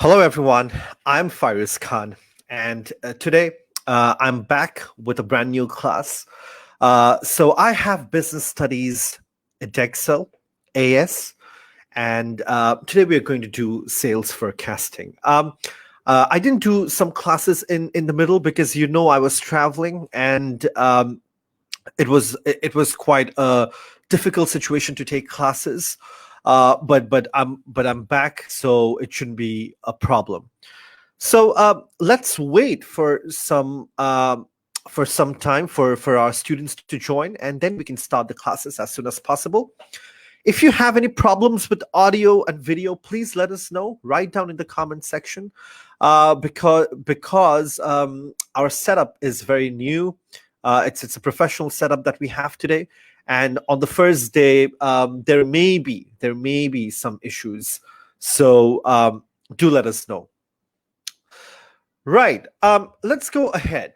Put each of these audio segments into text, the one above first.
Hello, everyone. I'm Fyruz Khan, and today I'm back with a brand new class. So I have business studies, Edexcel, AS, and today we are going to do sales forecasting. I didn't do some classes in the middle because I was traveling, and it was quite a difficult situation to take classes. But I'm back, so it shouldn't be a problem. So let's wait for some time for our students to join, and then we can start the classes as soon as possible. If you have any problems with audio and video, please let us know. Write down in the comment section, because our setup is very new. It's a professional setup that we have today, and on the first day, there may be some issues. So do let us know. Right. Let's go ahead.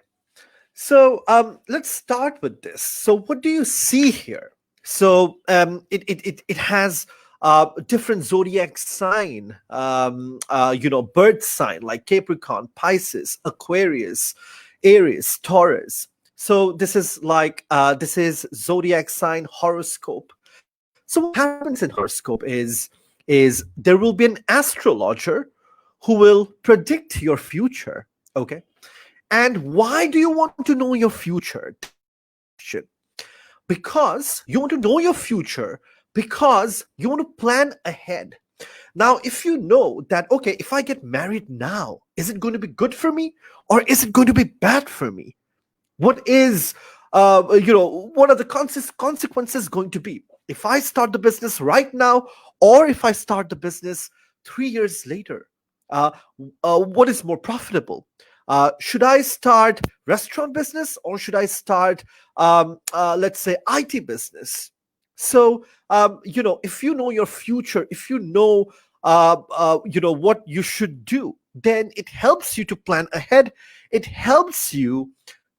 So let's start with this. So what do you see here? So it has different zodiac sign, birth sign like Capricorn, Pisces, Aquarius, Aries, Taurus. So this is zodiac sign horoscope. So what happens in horoscope is there will be an astrologer who will predict your future. Okay. And why do you want to know your future? That's the question. Because you want to know your future, because you want to plan ahead. Now, if you know that, okay, if I get married now, is it going to be good for me or is it going to be bad for me? What are the consequences going to be if I start the business right now or if I start the business 3 years later? Uh, what is more profitable? Should I start restaurant business or should I start, let's say, IT business? So, if you know your future, if what you should do, then it helps you to plan ahead. It helps you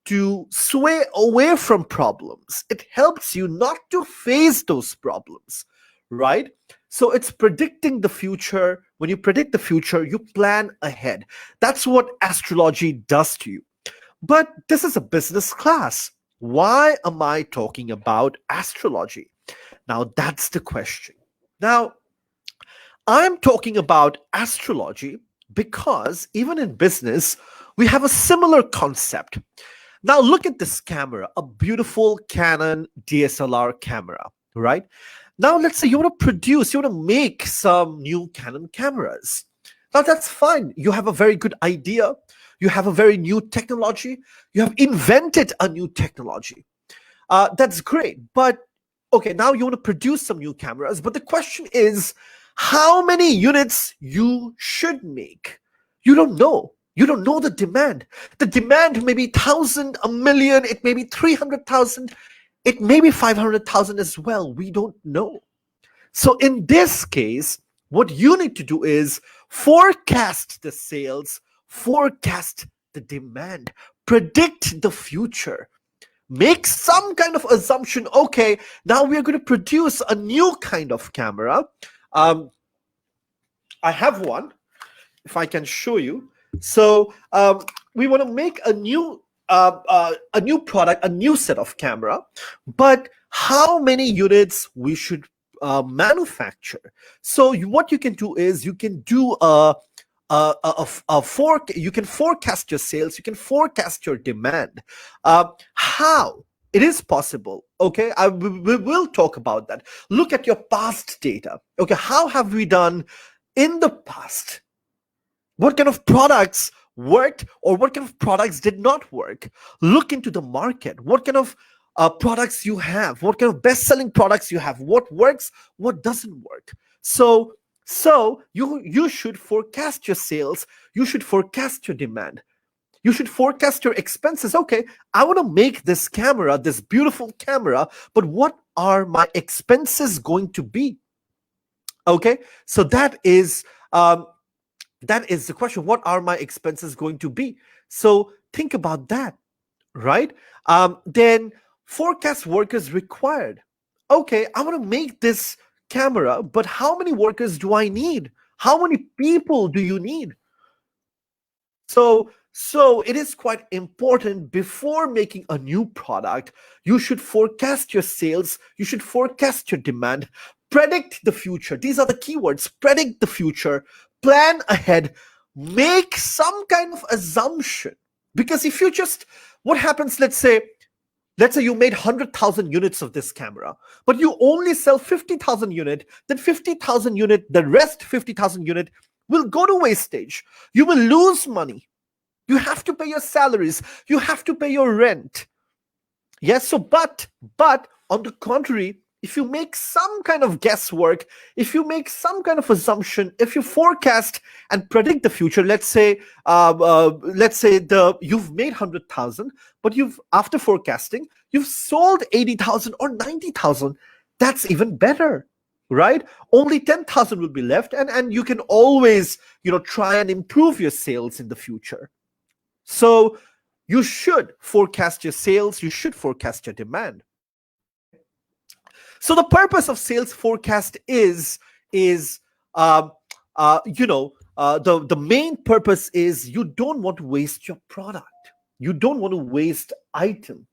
to sway away from problems. It helps you not to face those problems, right? So it's predicting the future. When you predict the future, you plan ahead. That's what astrology does to you. But this is a business class. Why am I talking about astrology? Now, that's the question. Now, I'm talking about astrology because even in business, we have a similar concept. Now, look at this camera, a beautiful Canon DSLR camera, right? Now, let's say you want to you want to make some new Canon cameras. Now, that's fine. You have a very good idea. You have a very new technology. You have invented a new technology. That's great. But okay, now you want to produce some new cameras. But the question is, how many units you should make? You don't know. You don't know the demand. The demand may be 1,000, a million, it may be 300,000, it may be 500,000 as well. We don't know. So in this case, what you need to do is forecast the sales, forecast the demand, predict the future, make some kind of assumption. Okay, now we are going to produce a new kind of camera. I have one, if I can show you. So we want to make a new product, a new set of camera, but how many units we should manufacture? So what you can do is you can do you can forecast your sales, you can forecast your demand. How? It is possible. Okay, we will talk about that. Look at your past data. Okay, how have we done in the past? What kind of products worked or what kind of products did not work? Look into the market. What kind of products you have? What kind of best-selling products you have? What works? What doesn't work? So you should forecast your sales. You should forecast your demand. You should forecast your expenses. Okay, I want to make this camera, this beautiful camera, but what are my expenses going to be? Okay, so that is the question. What are my expenses going to be? So think about that, right? Then forecast workers required. Okay, I want to make this camera, but how many workers do I need? How many people do you need? So it is quite important before making a new product. You should forecast your sales, you should forecast your demand, predict the future. These are the keywords: predict the future, plan ahead, make some kind of assumption. Because if you just, what happens, let's say you made 100,000 units of this camera, but you only sell 50,000 unit, then 50,000 unit, the rest 50,000 unit will go to wastage. You will lose money. You have to pay your salaries. You have to pay your rent. Yes. So, but on the contrary, if you make some kind of guesswork, if you make some kind of assumption, if you forecast and predict the future, let's say you've made 100,000, but you've, after forecasting, you've sold 80,000 or 90,000. That's even better, right? Only 10,000 will be left, and you can always, try and improve your sales in the future. So you should forecast your sales, you should forecast your demand. Okay. So the purpose of sales forecast is the main purpose is you don't want to waste your product. You don't want to waste item.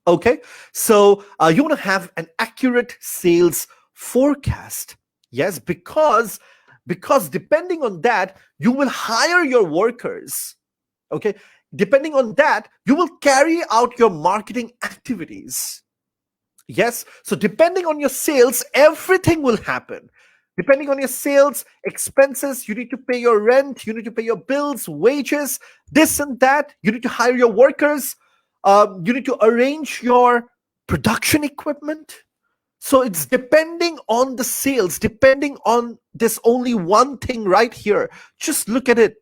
Okay. So you want to have an accurate sales forecast. Yes, because depending on that, you will hire your workers. Okay. Depending on that, you will carry out your marketing activities. Yes. So depending on your sales, everything will happen. Depending on your sales, expenses, you need to pay your rent, you need to pay your bills, wages, this and that. You need to hire your workers. You need to arrange your production equipment. So it's depending on the sales, depending on this only one thing right here. Just look at it.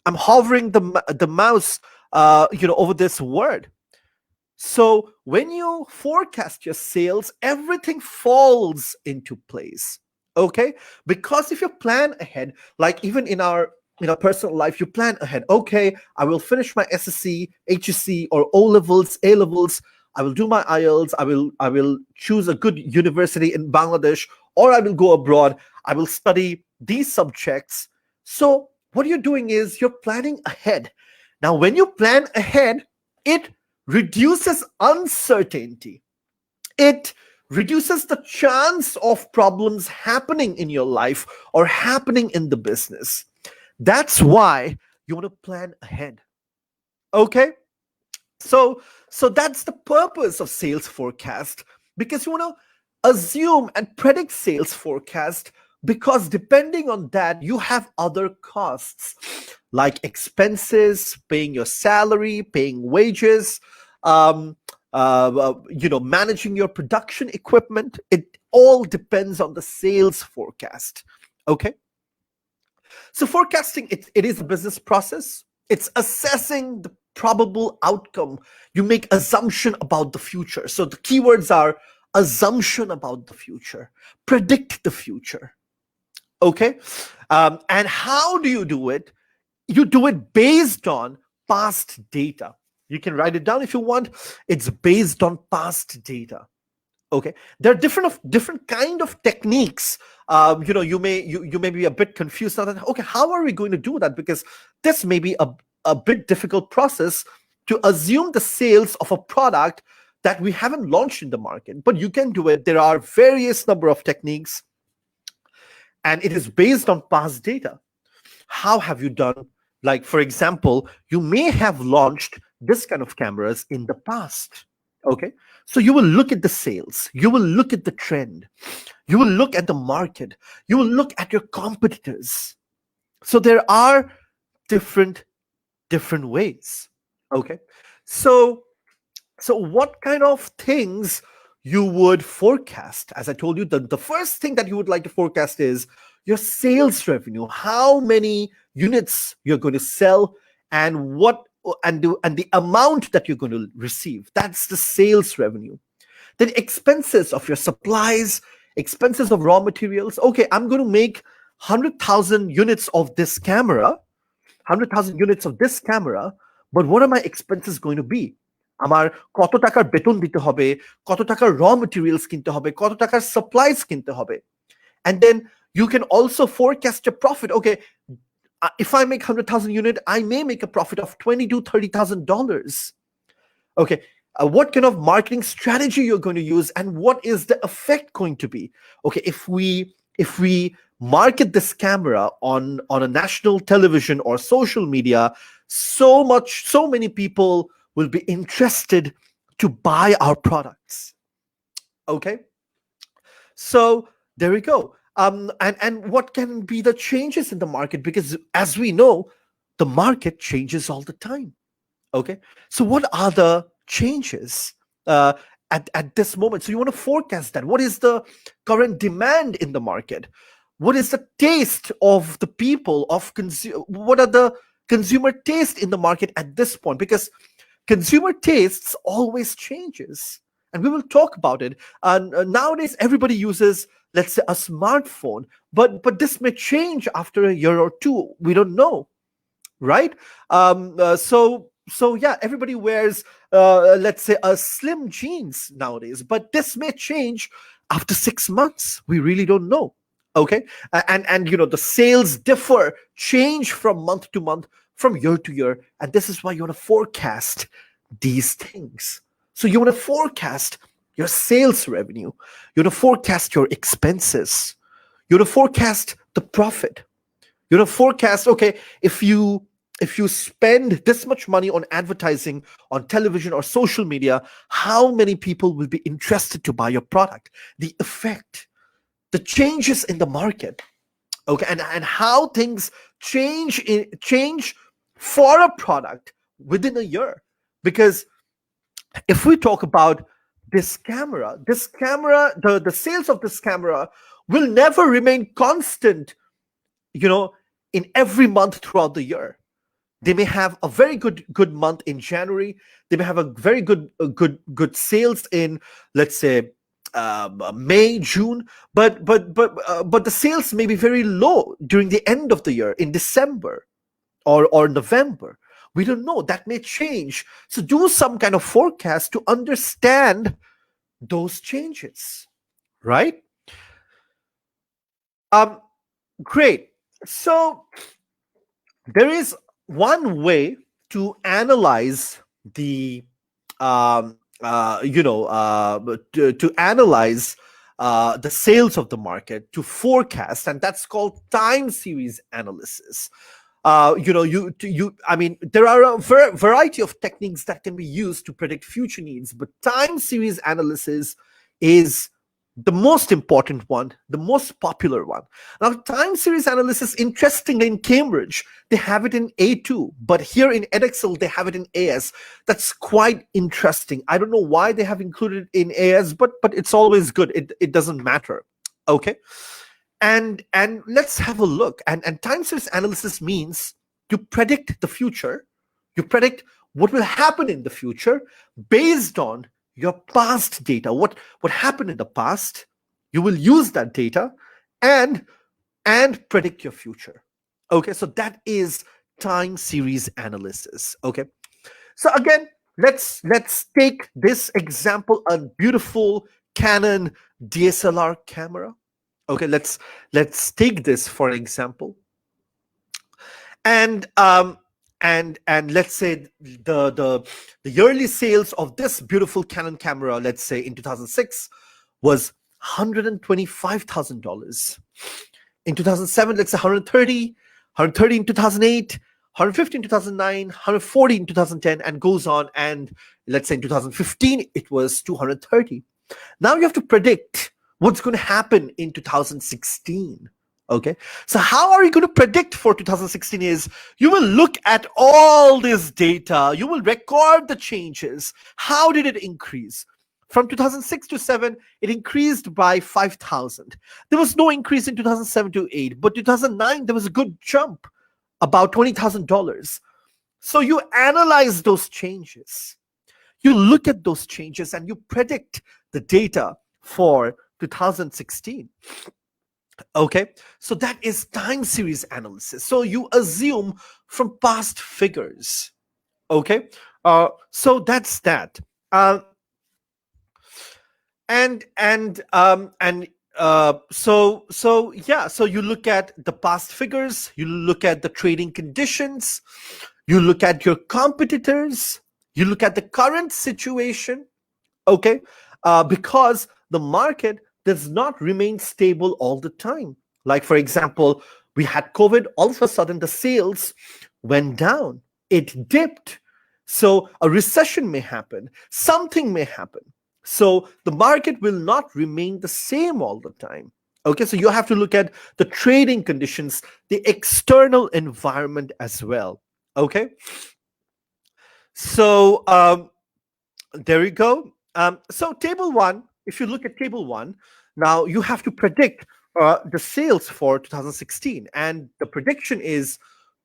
I'm hovering the mouse, over this word. So when you forecast your sales, everything falls into place. Okay, because if you plan ahead, like even in our personal life, you plan ahead. Okay, I will finish my SSC, HSC, or O levels, A levels. I will do my IELTS. I will choose a good university in Bangladesh, or I will go abroad. I will study these subjects. So what you're doing is you're planning ahead. Now, when you plan ahead, it reduces uncertainty. It reduces the chance of problems happening in your life or happening in the business. That's why you want to plan ahead. Okay? So that's the purpose of sales forecast, because you want to assume and predict sales forecast, because depending on that, you have other costs like expenses, paying your salary, paying wages, managing your production equipment. It all depends on the sales forecast. Okay. So forecasting, it is a business process. It's assessing the probable outcome. You make assumption about the future. So the keywords are assumption about the future, predict the future. Okay. And how do you do it? You do it based on past data. You can write it down if you want. It's based on past data. Okay. There are different kind of techniques. You may be a bit confused now that, okay, how are we going to do that? Because this may be a bit difficult process to assume the sales of a product that we haven't launched in the market, but you can do it. There are various number of techniques, and it is based on past data. How have you done? Like, for example, you may have launched this kind of cameras in the past. Okay. So you will look at the sales, you will look at the trend, you will look at the market, you will look at your competitors. So there are different ways. Okay. So what kind of things you would forecast? As I told you, the first thing that you would like to forecast is your sales revenue, how many units you're going to sell, and the amount that you're going to receive. That's the sales revenue. Then expenses of your supplies, expenses of raw materials. Okay, I'm going to make 100,000 units of this camera, but what are my expenses going to be? আমার কত টাকার বেতন দিতে হবে, কত টাকার raw materials কিনতে হবে, কত টাকার supplies কিনতে হবে. And then you can also forecast your profit. Okay, If I make 100,000 unit, I may make a profit of $20 to $30,000. Okay, what kind of marketing strategy you're going to use, and what is the effect going to be? Okay, if we market this camera on a national television or social media, so many people will be interested to buy our products. Okay, so there we go. And what can be the changes in the market? Because as we know, the market changes all the time. Okay, so what are the changes uh, at this moment? So you want to forecast that. What is the current demand in the market? What is the taste of the people of what are the consumer taste in the market at this point? Because consumer tastes always changes, and we will talk about it. And nowadays everybody uses, let's say, a smartphone, but this may change after a year or two. We don't know, right? So yeah, everybody wears, let's say, a slim jeans nowadays, but this may change after 6 months. We really don't know. Okay, and the sales differ, change from month to month, from year to year, and this is why you want to forecast these things. So you want to forecast your sales revenue, you want to forecast your expenses, you want to forecast the profit, you know, forecast, okay, if you spend this much money on advertising on television or social media, how many people will be interested to buy your product? The effect, the changes in the market, okay, and how things change for a product within a year. Because if we talk about this camera, the sales of this camera will never remain constant, you know, in every month throughout the year. They may have a very good month in January. They may have a very good sales in, let's say, May, June, but the sales may be very low during the end of the year in December or November. We don't know. That may change. So do some kind of forecast to understand those changes, right? Um, Great. So there is one way to analyze the to analyze the sales of the market, to forecast, and that's called time series analysis. I mean, there are a variety of techniques that can be used to predict future needs, but time series analysis is the most important one, the most popular one. Now, time series analysis, interestingly, in Cambridge, they have it in A2, but here in Edexcel, they have it in AS. That's quite interesting. I don't know why they have included it in AS, but it's always good. It doesn't matter. Okay. And let's have a look. And time series analysis means you predict the future, you predict what will happen in the future based on your past data. What happened in the past, you will use that data and predict your future. Okay, so that is time series analysis. Okay, so again, let's take this example, a beautiful Canon DSLR camera. Okay, let's take this for example, and let's say the yearly sales of this beautiful Canon camera, let's say in 2006, was $125,000. In 2007, let's say 130 in 2008, 150 in 2009, 140 in 2010, and goes on. And let's say in 2015 it was 230. Now you have to predict what's going to happen in 2016. Okay, so how are you going to predict for 2016? Is you will look at all this data, you will record the changes. How did it increase? From 2006 to 7, it increased by 5,000. There was no increase in 2007 to 8, but 2009 there was a good jump, about $20,000. So you analyze those changes, you look at those changes, and you predict the data for 2016. Okay, so that is time series analysis. So you assume from past figures. Okay, so that's that. And So you look at the past figures, you look at the trading conditions, you look at your competitors, you look at the current situation, okay? Because the market does not remain stable all the time. Like, for example, we had COVID, all of a sudden the sales went down, it dipped. So a recession may happen, something may happen. So the market will not remain the same all the time. Okay, so you have to look at the trading conditions, the external environment as well. Okay, so there you go. So table one, if you look at table one, now you have to predict the sales for 2016, and the prediction is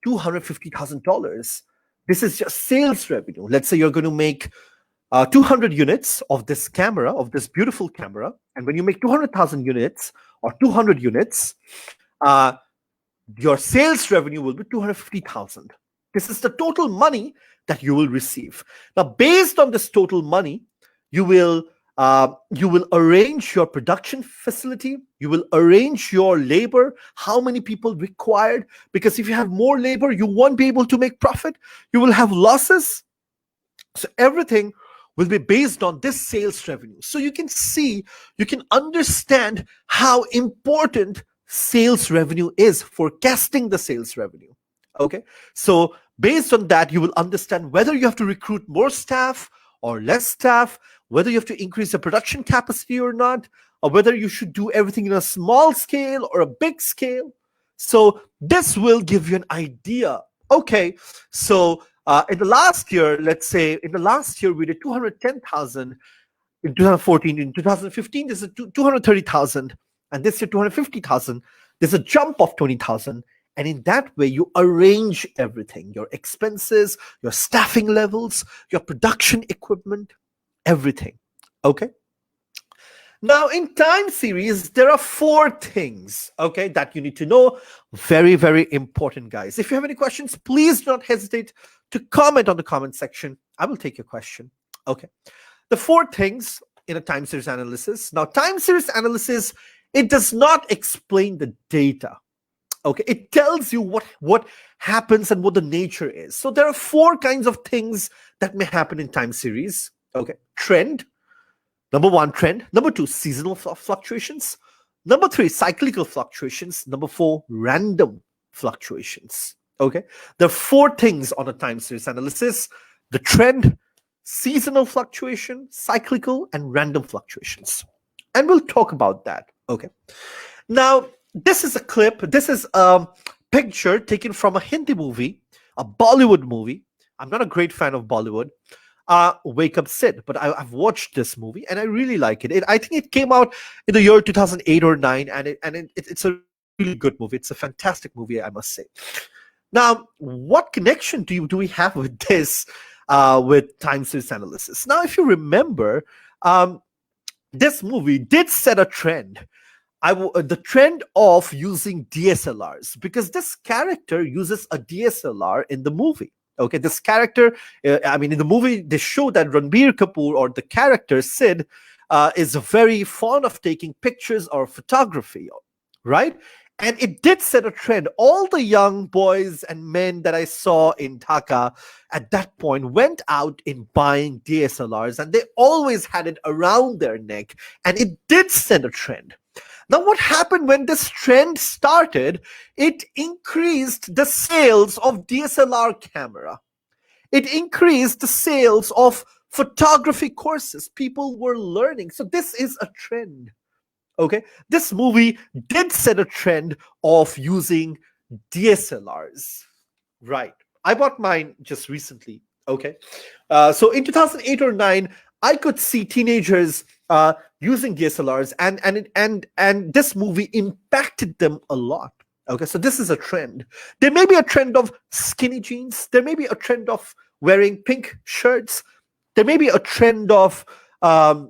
$250,000. This is just sales revenue. Let's say you're going to make 200 units of this camera, of this beautiful camera, and when you make 200,000 units or 200 units, uh, your sales revenue will be 250,000. This is the total money that you will receive. Now, based on this total money, you will arrange your production facility, you will arrange your labor, how many people required, because if you have more labor, you won't be able to make profit, you will have losses. So everything will be based on this sales revenue. So you can see, you can understand how important sales revenue is, forecasting the sales revenue. Okay, so based on that, you will understand whether you have to recruit more staff or less staff, whether you have to increase the production capacity or not, or whether you should do everything in a small scale or a big scale. So this will give you an idea. Okay, so in the last year, let's say in the last year we did 210,000 in 2014. In 2015, there's a 230,000, and this year 250,000. There's a jump of 20,000, and in that way you arrange everything: your expenses, your staffing levels, your production equipment, everything. Okay. Now, in time series, there are four things, okay, that you need to know. Very, very important, guys. If you have any questions, please do not hesitate to comment on the comment section. I will take your question. Okay. The four things in a time series analysis. Now, time series analysis, it does not explain the data. Okay, it tells you what happens and what the nature is. So there are four kinds of things that may happen in time series. Okay, trend. Number one, trend. Number two, seasonal fluctuations. Number three, cyclical fluctuations. Number four, random fluctuations. Okay, there are four things on a time series analysis: the trend, seasonal fluctuation, cyclical, and random fluctuations. And we'll talk about that. Okay. Now, this is a clip. This is a picture taken from a Hindi movie, a Bollywood movie. I'm not a great fan of Bollywood. Wake Up Sid, but I've watched this movie and I really like it. I think it came out in the year 2008 or 9, and it's a really good movie. It's a fantastic movie, I must say. Now, what connection do we have with this, with time series analysis? Now, if you remember, this movie did set a trend. The trend of using DSLRs, because this character uses a DSLR in the movie. Okay, this character, in the movie, they show that Ranbir Kapoor, or the character Sid, is very fond of taking pictures or photography, right? And it did set a trend. All the young boys and men that I saw in Dhaka at that point went out in buying DSLRs, and they always had it around their neck, and it did set a trend. Now, what happened when this trend started? It increased the sales of DSLR camera. It increased the sales of photography courses. People were learning. So this is a trend. Okay. This movie did set a trend of using DSLRs. Right. I bought mine just recently. Okay. So in 2008 or 9, I could see teenagers using DSLRs, and this movie impacted them a lot. Okay, so this is a trend. There may be a trend of skinny jeans. There may be a trend of wearing pink shirts. There may be a trend of, I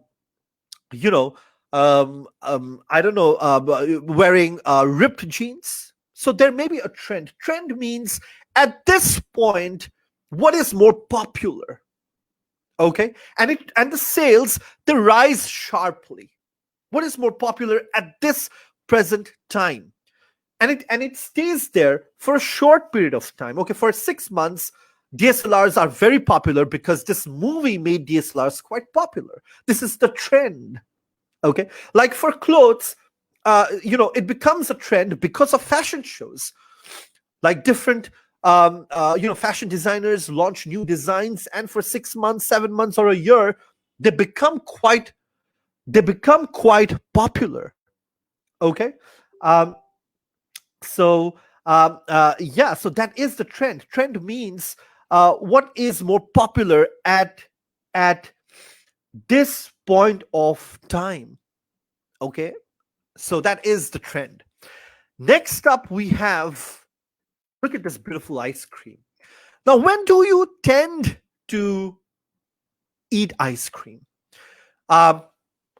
don't know, wearing ripped jeans. So there may be a trend. Trend means at this point, what is more popular? Okay, and the sales, they rise sharply. What is more popular at this present time? And it stays there for a short period of time. Okay, for 6 months, DSLRs are very popular because this movie made DSLRs quite popular. This is the trend. Okay, like for clothes, it becomes a trend because of fashion shows. Like different fashion designers launch new designs, and for 6 months, 7 months, or a year, they become quite popular. Okay, um, so that is the trend. Trend means what is more popular at this point of time. Okay, so that is the trend. Next up, we have, look at this beautiful ice cream. Now, when do you tend to eat ice cream?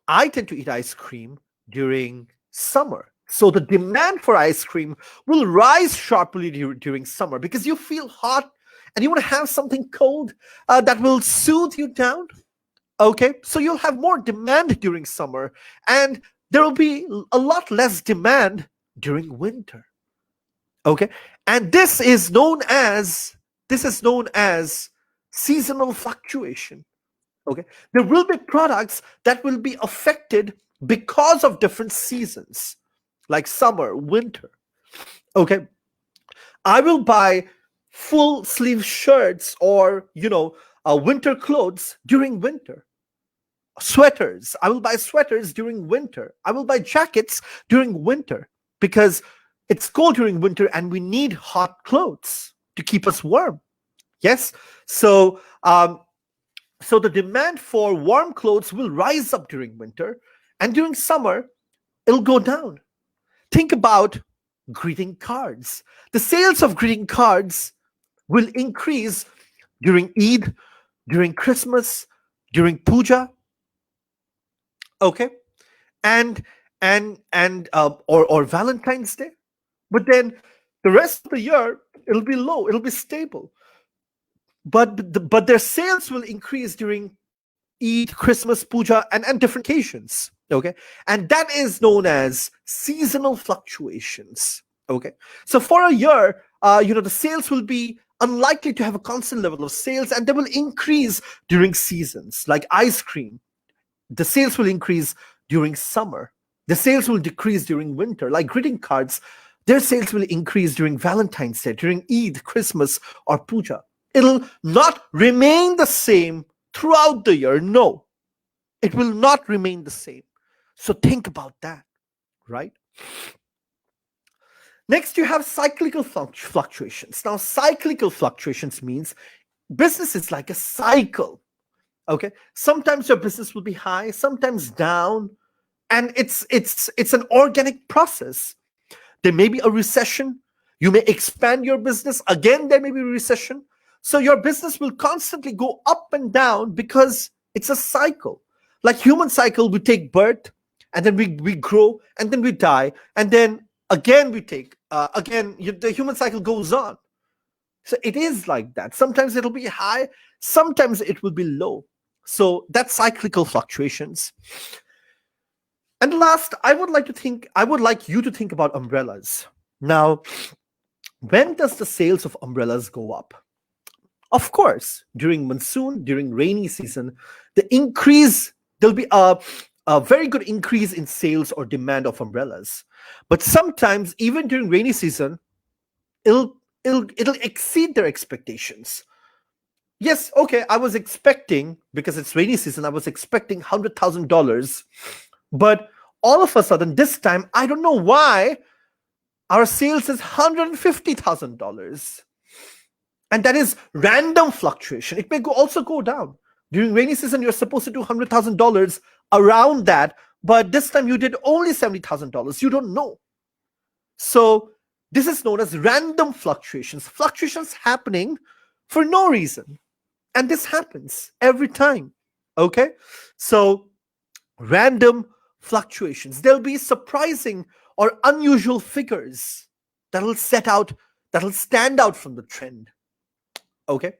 I tend to eat ice cream during summer. So the demand for ice cream will rise sharply during summer because you feel hot and you want to have something cold that will soothe you down. Okay, so you'll have more demand during summer, and there will be a lot less demand during winter. Okay, and this is known as seasonal fluctuation. Okay, there will be products that will be affected because of different seasons, like summer, winter. Okay, I will buy full sleeve shirts or winter clothes during winter. Sweaters, I will buy sweaters during winter. I will buy jackets during winter because it's cold during winter and we need hot clothes to keep us warm. Yes, so so the demand for warm clothes will rise up during winter, and during summer it'll go down. Think about greeting cards. The sales of greeting cards will increase during Eid, during Christmas, during Puja. Okay, or Valentine's Day. But then the rest of the year it'll be low, it'll be stable. But their sales will increase during Eid, Christmas, Puja, and different occasions. Okay, and that is known as seasonal fluctuations. Okay, so for a year, the sales will be unlikely to have a constant level of sales, and they will increase during seasons. Like ice cream, the sales will increase during summer. The sales will decrease during winter. Like greeting cards, their sales will increase during Valentine's Day, during Eid, Christmas, or Puja. It'll not remain the same throughout the year. No, it will not remain the same. So think about that, right? Next, you have cyclical fluctuations. Now, cyclical fluctuations means business is like a cycle. Okay, sometimes your business will be high, sometimes down, and it's an organic process. There may be a recession. You may expand your business. Again, there may be a recession. So your business will constantly go up and down because it's a cycle. Like human cycle, we take birth, and then we grow, and then we die, and then again we take, the human cycle goes on. So it is like that. Sometimes it'll be high, sometimes it will be low. So that's cyclical fluctuations. And last, I would like you to think about umbrellas. Now, when does the sales of umbrellas go up? Of course, during monsoon, during rainy season, there'll be a very good increase in sales or demand of umbrellas. But sometimes, even during rainy season, it'll exceed their expectations. Yes, okay, I was expecting, because it's rainy season, I was expecting $100,000. But all of a sudden, this time, I don't know why, our sales is $150,000. And that is random fluctuation. It may also go down. During rainy season, you're supposed to do $100,000 around that, but this time you did only $70,000. You don't know. So this is known as random fluctuations. Fluctuations happening for no reason. And this happens every time. Okay? So random fluctuations. There'll be surprising or unusual figures that'll stand out from the trend. Okay,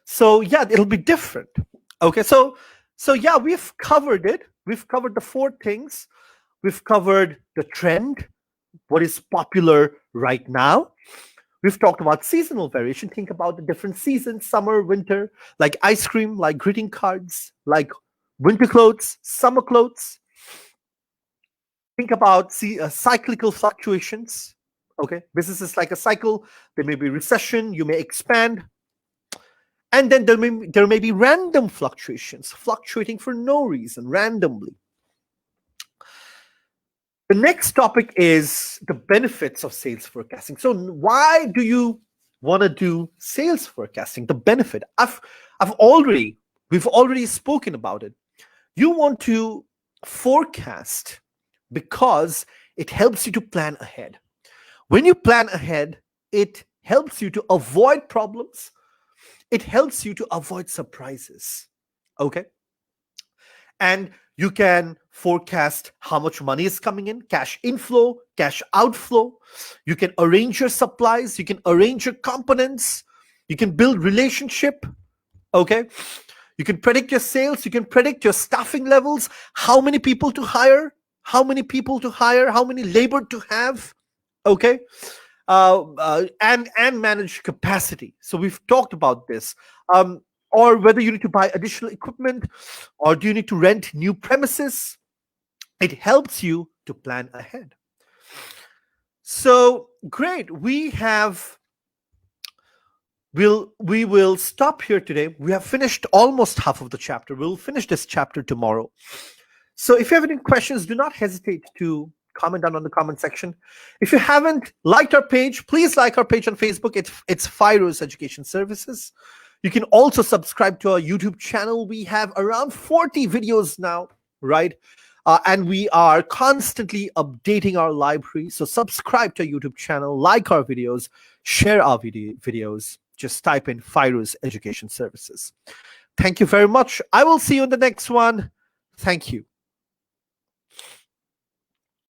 so yeah, it'll be different. Okay, so yeah, we've covered it. we've covered the four things. We've covered the trend, what is popular right now. We've talked about seasonal variation. Think about the different seasons, summer, winter, like ice cream, like greeting cards, like winter clothes, summer clothes. Think about cyclical fluctuations. Okay, business is like a cycle. There may be recession, you may expand, and then there may be random fluctuations, fluctuating for no reason, randomly. The next topic is the benefits of sales forecasting. So why do you want to do sales forecasting? The benefit. We've already spoken about it. You want to forecast because it helps you to plan ahead. When you plan ahead, it helps you to avoid problems. It helps you to avoid surprises. Okay? And you can forecast how much money is coming in, cash inflow, cash outflow. You can arrange your supplies, you can arrange your components, you can build relationship. Okay? You can predict your sales, you can predict your staffing levels, how many people to hire, how many labor to have. Okay? And manage capacity. So we've talked about this. Or whether you need to buy additional equipment, or do you need to rent new premises. It helps you to plan ahead. So great. We will stop here today. We have finished almost half of the chapter. We'll finish this chapter tomorrow. So if you have any questions, do not hesitate to comment down on the comment section. If you haven't liked our page, please like our page on Facebook. It's Fyruz Education Services. You can also subscribe to our YouTube channel. We have around 40 videos now, right? And we are constantly updating our library. So subscribe to our YouTube channel, like our videos, share our videos. Just type in Fyruz Education Services. Thank you very much. I will see you in the next one. Thank you.